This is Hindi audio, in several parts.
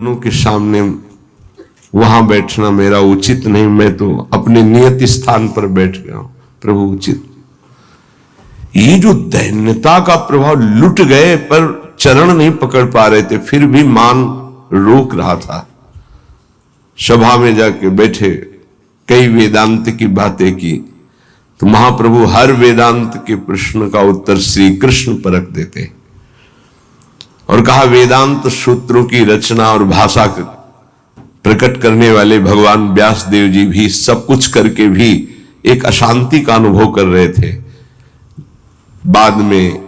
के सामने वहां बैठना मेरा उचित नहीं, मैं तो अपने नियत स्थान पर बैठ गया हूं। प्रभु उचित, ये जो दैन्यता का प्रभाव, लुट गए पर चरण नहीं पकड़ पा रहे थे, फिर भी मान रोक रहा था। सभा में जाके बैठे, कई वेदांत की बातें की, तो महाप्रभु हर वेदांत के प्रश्न का उत्तर श्री कृष्ण परख देते और कहा वेदांत सूत्रों की रचना और भाषा प्रकट करने वाले भगवान व्यास देव जी भी सब कुछ करके भी एक अशांति का अनुभव कर रहे थे। बाद में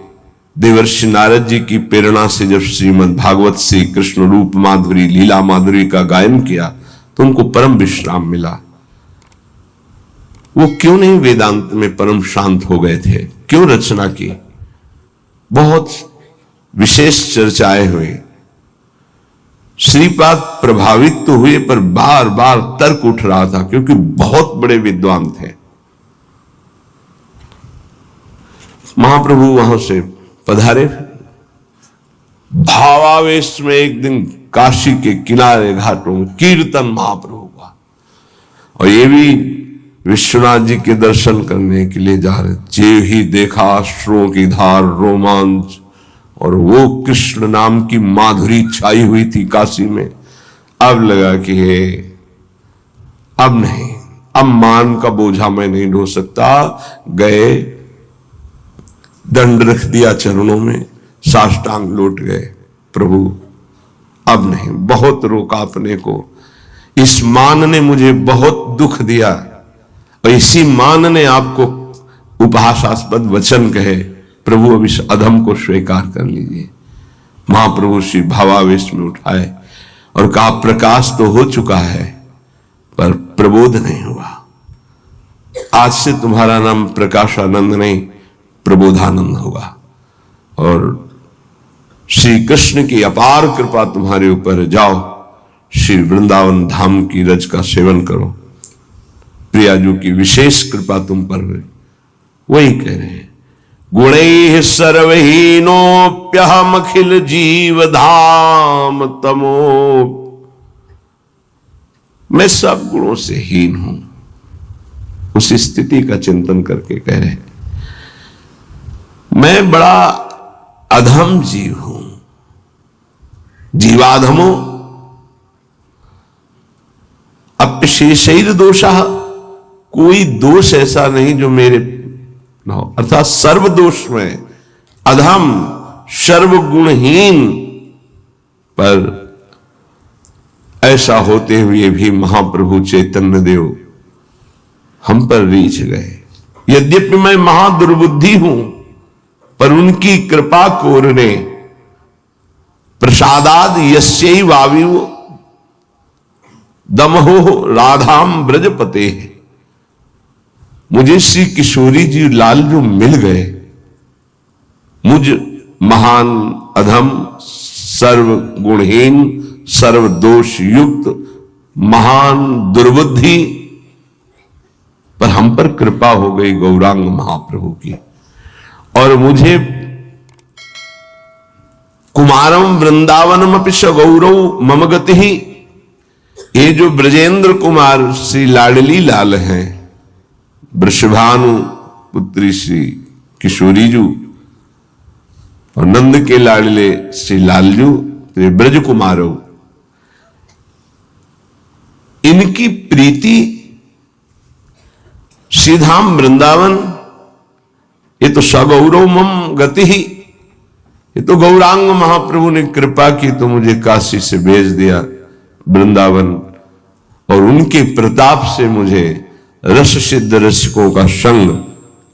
देवर्षि नारद जी की प्रेरणा से जब श्रीमद् भागवत श्री कृष्ण रूप माधुरी लीला माधुरी का गायन किया तो उनको परम विश्राम मिला। वो क्यों नहीं वेदांत में परम शांत हो गए थे? क्यों रचना की? बहुत विशेष चर्चाएं हुई। श्रीपाद प्रभावित तो हुए पर बार बार तर्क उठ रहा था, क्योंकि बहुत बड़े विद्वान थे। महाप्रभु वहां से पधारे, भावावेश में एक दिन काशी के किनारे घाटों में कीर्तन महाप्रभु का, और ये भी विश्वनाथ जी के दर्शन करने के लिए जा रहे। जे ही देखा अश्रुओं की धार, रोमांच, और वो कृष्ण नाम की माधुरी छाई हुई थी काशी में। अब लगा कि हे, अब नहीं, अब मान का बोझा मैं नहीं ढो सकता। गए, दंड रख दिया चरणों में, साष्टांग लौट गए। प्रभु अब नहीं, बहुत रोका अपने को। इस मान ने मुझे बहुत दुख दिया, और इसी मान ने आपको उपहासास्पद वचन कहे। प्रभु अब इस अधम को स्वीकार कर लीजिए। महाप्रभु श्री भावावेश में उठाए और कहा प्रकाश तो हो चुका है पर प्रबोध नहीं हुआ। आज से तुम्हारा नाम प्रकाशानंद नहीं, प्रबोधानंद होगा। और श्री कृष्ण की अपार कृपा तुम्हारे ऊपर, जाओ श्री वृंदावन धाम की रज का सेवन करो। प्रियाजू की विशेष कृपा तुम पर हुई। वही कह रहे हैं, गुणैः सर्वहीनोऽप्यहम् अखिल जीव धाम तमो। मैं सब गुणों से हीन हूं। उस स्थिति का चिंतन करके कह रहे हैं, मैं बड़ा अधम जीव हूं। जीवाधमो अपशेषैर दोषः, कोई दोष ऐसा नहीं जो मेरे न हो, अर्थात सर्व दोष में अधम, सर्वगुणहीन। पर ऐसा होते हुए भी महाप्रभु चैतन्य देव हम पर रीझ गए। यद्यपि मैं महादुर्बुद्धि हूं, पर उनकी कृपा कोरने प्रसादाद यस्यैवाविव दमहो राधाम ब्रजपते। मुझे श्री किशोरी जी लाल जो मिल गए, मुझ महान अधम, सर्वगुणहीन, सर्वदोष युक्त, महान दुर्बुद्धि पर हम पर कृपा हो गई गौरांग महाप्रभु की। और मुझे कुमारम वृंदावनमपि स गौरव मम गति, ये जो ब्रजेंद्र कुमार श्री लाडली लाल हैं, वृषभानु पुत्री श्री किशोरी जू और नंद के लाडले श्री लालजू, ब्रज कुमारो, इनकी प्रीति श्रीधाम वृंदावन, ये तो सगौरव मम गति ही, ये तो गौरांग महाप्रभु ने कृपा की तो मुझे काशी से भेज दिया वृंदावन, और उनके प्रताप से मुझे रस सिद्ध रसिकों का संग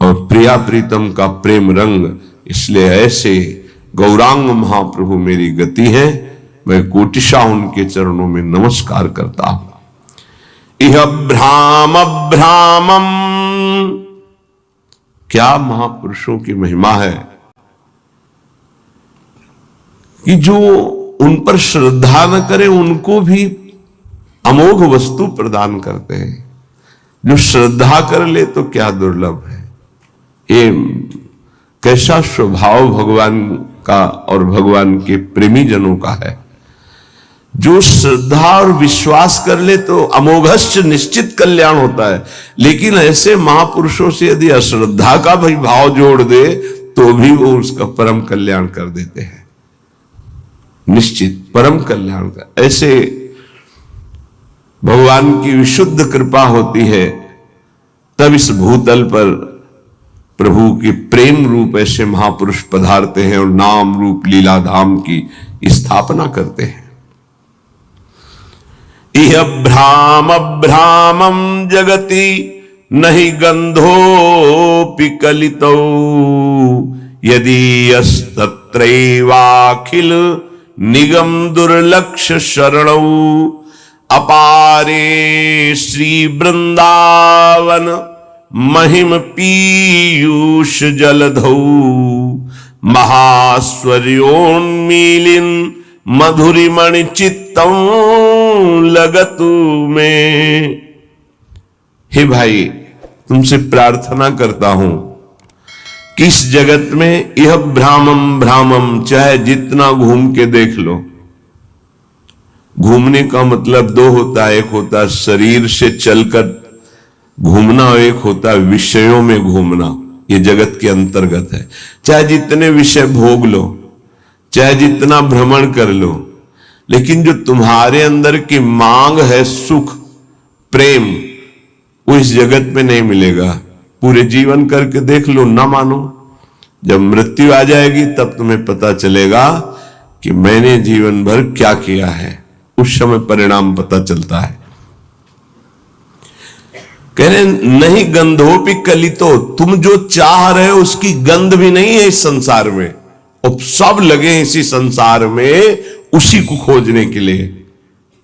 और प्रिया प्रीतम का प्रेम रंग, इसलिए ऐसे गौरांग महाप्रभु मेरी गति है। मैं कोटिशा उनके चरणों में नमस्कार करता हूं। इह भ्राम भ्रामम, क्या महापुरुषों की महिमा है कि जो उन पर श्रद्धा न करे उनको भी अमोघ वस्तु प्रदान करते हैं। जो श्रद्धा कर ले तो क्या दुर्लभ है। ये कैसा स्वभाव भगवान का और भगवान के प्रेमी जनों का है। जो श्रद्धा और विश्वास कर ले तो अमोघश्च निश्चित कल्याण होता है। लेकिन ऐसे महापुरुषों से यदि अश्रद्धा का भी भाव जोड़ दे तो भी वो उसका परम कल्याण कर देते हैं, निश्चित परम कल्याण का। ऐसे भगवान की विशुद्ध कृपा होती है, तब इस भूतल पर प्रभु के प्रेम रूप ऐसे महापुरुष पधारते हैं और नाम रूप लीला धाम की स्थापना करते हैं। इह भ्रामम जगति नहि गंधोपि कलितौ यदि यस्तत्रैवाखिल निगम दुर्लक्ष शरणौ अपारे श्री वृंदावन महिम पीयूष जलधौ महास्वर्योन्मीलिन मधुरिमणि चित्तम लगतु में। हे भाई, तुमसे प्रार्थना करता हूं कि इस जगत में यह भ्रामम चाहे जितना घूम के देख लो। घूमने का मतलब दो होता है, एक होता है शरीर से चलकर घूमना और एक होता है विषयों में घूमना। ये जगत के अंतर्गत है। चाहे जितने विषय भोग लो, चाहे जितना भ्रमण कर लो, लेकिन जो तुम्हारे अंदर की मांग है सुख प्रेम, वो इस जगत में नहीं मिलेगा। पूरे जीवन करके देख लो, ना मानो, जब मृत्यु आ जाएगी तब तुम्हें पता चलेगा कि मैंने जीवन भर क्या किया है। उस समय परिणाम पता चलता है। कह रहे नहीं गंधोपि कलितो, तुम जो चाह रहे हो उसकी गंध भी नहीं है इस संसार में। और सब लगे इसी संसार में उसी को खोजने के लिए।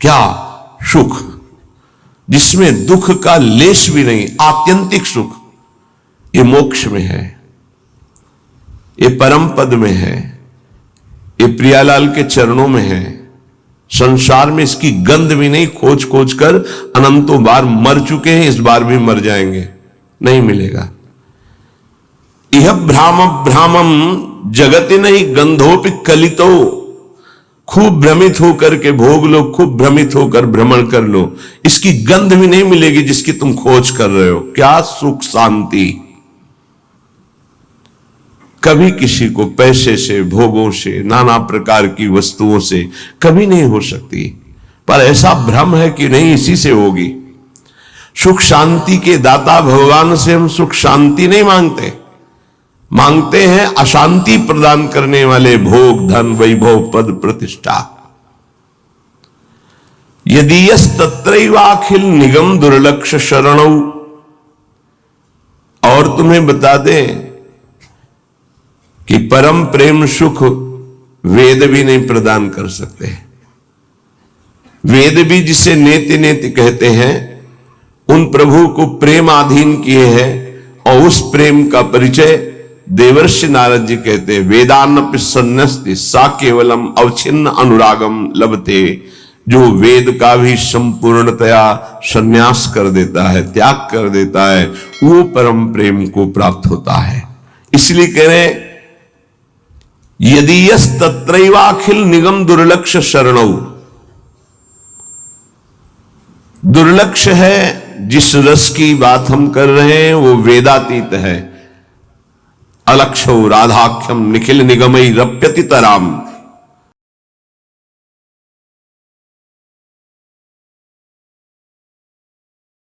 क्या? सुख, जिसमें दुख का लेश भी नहीं, आत्यंतिक सुख। ये मोक्ष में है, ये परम पद में है, ये प्रियालाल के चरणों में है। संसार में इसकी गंध भी नहीं। खोज खोज कर अनंतों बार मर चुके हैं, इस बार भी मर जाएंगे, नहीं मिलेगा। यह भ्रामम जगति नहीं गंधोपि कलितो। खूब भ्रमित होकर के भोग लो, खूब भ्रमित होकर भ्रमण कर लो, इसकी गंध भी नहीं मिलेगी जिसकी तुम खोज कर रहे हो। क्या? सुख शांति। कभी किसी को पैसे से, भोगों से, नाना प्रकार की वस्तुओं से कभी नहीं हो सकती, पर ऐसा भ्रम है कि नहीं, इसी से होगी। सुख शांति के दाता भगवान से हम सुख शांति नहीं मांगते, मांगते हैं अशांति प्रदान करने वाले भोग, धन, वैभव, पद, प्रतिष्ठा। यदि यस्तत्रैवाखिल निगम दुर्लक्ष शरणौ। और तुम्हें बता दें कि परम प्रेम सुख वेद भी नहीं प्रदान कर सकते। वेद भी जिसे नेति नेति कहते हैं, उन प्रभु को प्रेमाधीन किए हैं। और उस प्रेम का परिचय देवर्षि नारद जी कहते हैं, वेदान्नपि सन्न्यस्ति सा केवलम अवच्छिन्न अनुरागम लभते। जो वेद का भी संपूर्णतया संन्यास कर देता है, त्याग कर देता है, वो परम प्रेम को प्राप्त होता है। इसलिए कह रहे यदि यस्तत्रैवाखिल निगम दुर्लक्ष शरणौ। दुर्लक्ष है, जिस रस की बात हम कर रहे हैं वो वेदातीत है। अलक्षो राधाख्यम निखिल निगमई रप्यति तराम।